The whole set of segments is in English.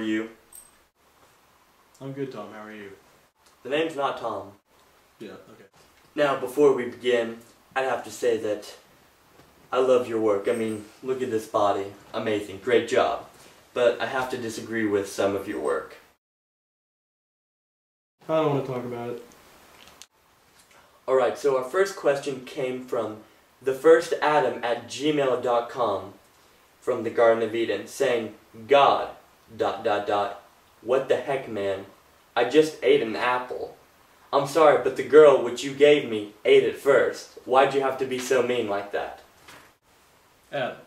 you? I'm good, Tom. How are you? The name's not Tom. Yeah, okay. Now, before we begin, I'd have to say that I love your work. I mean, look at this body. Amazing. Great job. But I have to disagree with some of your work. I don't want to talk about it. Alright, so our first question came from thefirstadam@gmail.com from the Garden of Eden, saying, God, ... what the heck, man? I just ate an apple. I'm sorry, but the girl which you gave me ate it first. Why'd you have to be so mean like that? Adam,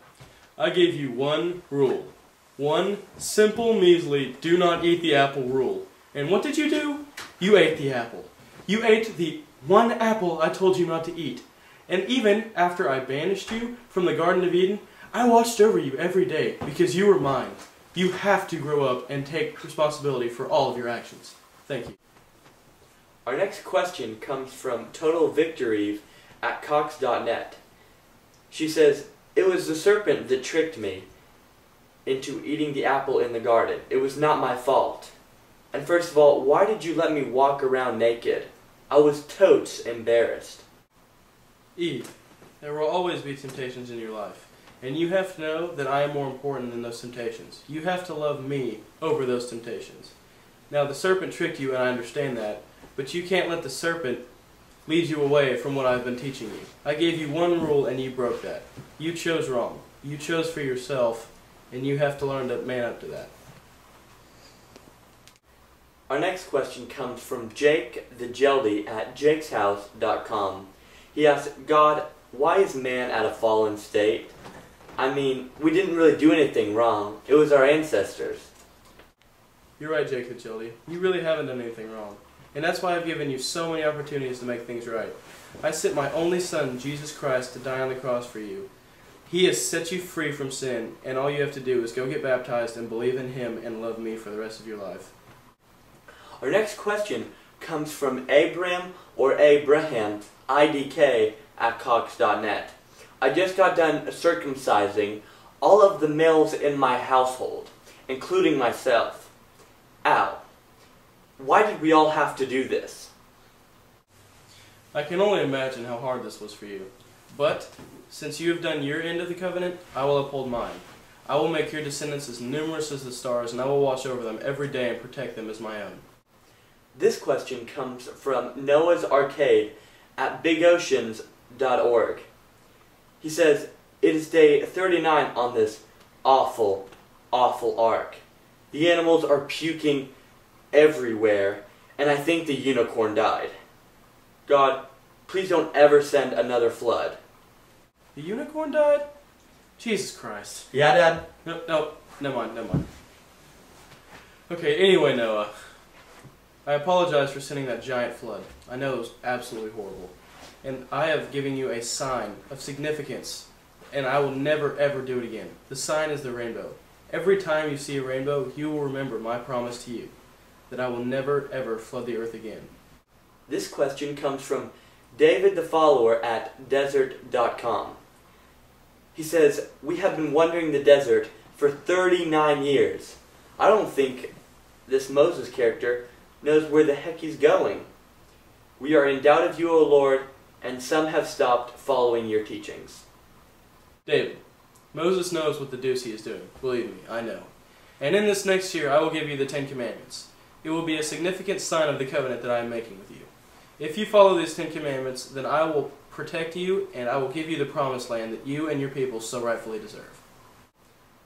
I gave you one rule. One simple, measly, do not eat the apple rule. And what did you do? You ate the apple. You ate the one apple I told you not to eat. And even after I banished you from the Garden of Eden, I watched over you every day because you were mine. You have to grow up and take responsibility for all of your actions. Thank you. Our next question comes from TotalVictory@Cox.net. She says, it was the serpent that tricked me into eating the apple in the garden. It was not my fault. And first of all, why did you let me walk around naked? I was totes embarrassed. Eve, there will always be temptations in your life. And you have to know that I am more important than those temptations. You have to love me over those temptations. Now, the serpent tricked you, and I understand that, but you can't let the serpent lead you away from what I've been teaching you. I gave you one rule, and you broke that. You chose wrong. You chose for yourself, and you have to learn to man up to that. Our next question comes from Jake the Jeldy at jakeshouse.com. He asks, God, why is man at a fallen state? I mean, we didn't really do anything wrong. It was our ancestors. You're right, Jake the Jeldy. You really haven't done anything wrong. And that's why I've given you so many opportunities to make things right. I sent my only son, Jesus Christ, to die on the cross for you. He has set you free from sin, and all you have to do is go get baptized and believe in Him and love me for the rest of your life. Our next question comes from Abraham or Abraham, IDK@Cox.net. I just got done circumcising all of the males in my household, including myself. Ow. Why did we all have to do this? I can only imagine how hard this was for you. But, since you have done your end of the covenant, I will uphold mine. I will make your descendants as numerous as the stars, and I will watch over them every day and protect them as my own. This question comes from Noah's Arcade at bigoceans.org. He says, it is day 39 on this awful, awful ark. The animals are puking everywhere, and I think the unicorn died. God, please don't ever send another flood. The unicorn died? Jesus Christ. Yeah, Dad? No, never mind. Okay, anyway, Noah. I apologize for sending that giant flood. I know it was absolutely horrible. And I have given you a sign of significance, and I will never ever do it again. The sign is the rainbow. Every time you see a rainbow, you will remember my promise to you, that I will never ever flood the earth again. This question comes from David the Follower at desert.com. He says, we have been wandering the desert for 39 years. I don't think this Moses character knows where the heck he's going. We are in doubt of you, O Lord, and some have stopped following your teachings. David, Moses knows what the deuce he is doing. Believe me, I know. And in this next year I will give you the 10 Commandments. It will be a significant sign of the covenant that I am making with you. If you follow these 10 Commandments, then I will protect you, and I will give you the promised land that you and your people so rightfully deserve.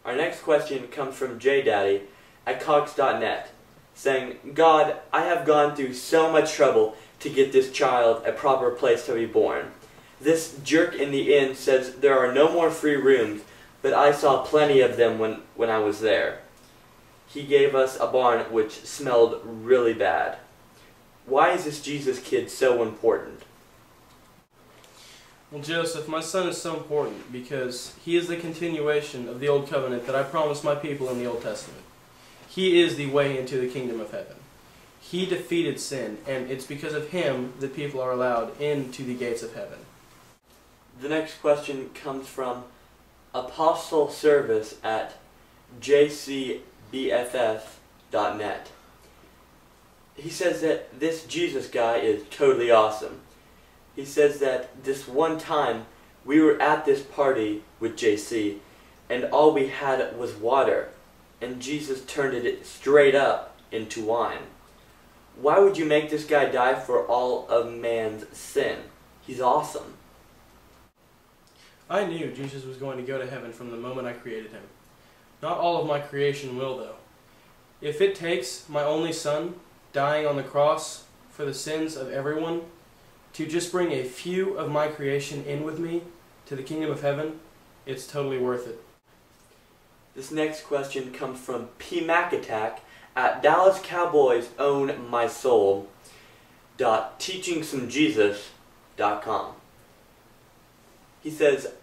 Our next question comes from JDaddy at Cox.net, saying, God, I have gone through so much trouble to get this child a proper place to be born. This jerk in the inn says there are no more free rooms, but I saw plenty of them when I was there. He gave us a barn which smelled really bad. Why is this Jesus kid so important? Well, Joseph, my son is so important because he is the continuation of the Old Covenant that I promised my people in the Old Testament. He is the way into the kingdom of heaven. He defeated sin, and it's because of him that people are allowed into the gates of heaven. The next question comes from Apostle Service at JCBFF Match.net. He says that this Jesus guy is totally awesome. He says that this one time we were at this party with JC and all we had was water and Jesus turned it straight up into wine. Why would you make this guy die for all of man's sin? He's awesome. I knew Jesus was going to go to heaven from the moment I created him. Not all of my creation will, though. If it takes my only son dying on the cross for the sins of everyone to just bring a few of my creation in with me to the kingdom of heaven, it's totally worth it. This next question comes from P. McAttack at Dallas Cowboys Own My Soul .teachingsomejesus.com. He says,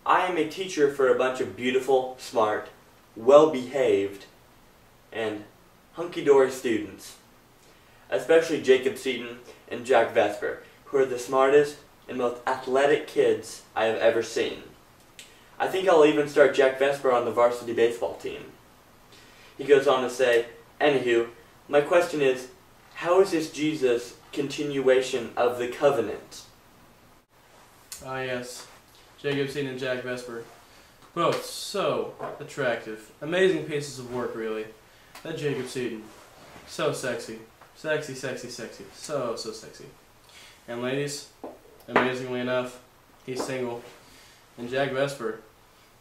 I am a teacher for a bunch of beautiful, smart, well-behaved, and hunky-dory students, especially Jacob Seaton and Jack Vesper, who are the smartest and most athletic kids I have ever seen. I think I'll even start Jack Vesper on the varsity baseball team. He goes on to say, anywho, my question is, how is this Jesus continuation of the covenant? Ah yes, Jacob Seaton and Jack Vesper. Both so attractive. Amazing pieces of work, really. That Jacob Seaton. So sexy. Sexy, sexy, sexy. So sexy. And ladies, amazingly enough, he's single. And Jack Vesper,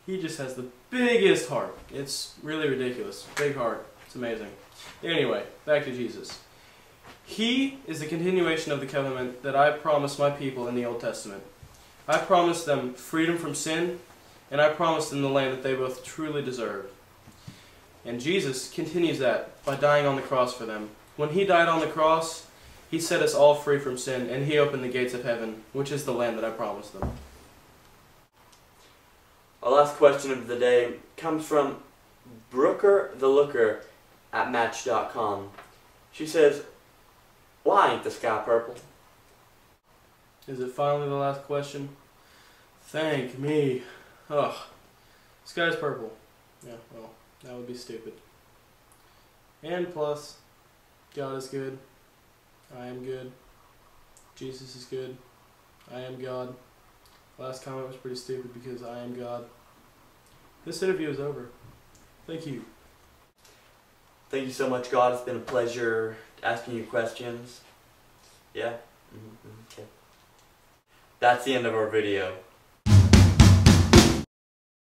he just has the biggest heart. It's really ridiculous. Big heart. It's amazing. Anyway, back to Jesus. He is the continuation of the covenant that I promised my people in the Old Testament. I promised them freedom from sin, and I promised them the land that they both truly deserved. And Jesus continues that by dying on the cross for them. When he died on the cross, he set us all free from sin, and he opened the gates of heaven, which is the land that I promised them. Our last question of the day comes from Brooker the Looker at Match.com. She says, why ain't the sky purple? Is it finally the last question? Thank me. Ugh. Sky's purple. Yeah, well, that would be stupid. And plus, God is good. I am good. Jesus is good. I am God. Last comment was pretty stupid because I am God. This interview is over. Thank you. Thank you so much, God. It's been a pleasure asking you questions. Yeah? Okay. That's the end of our video.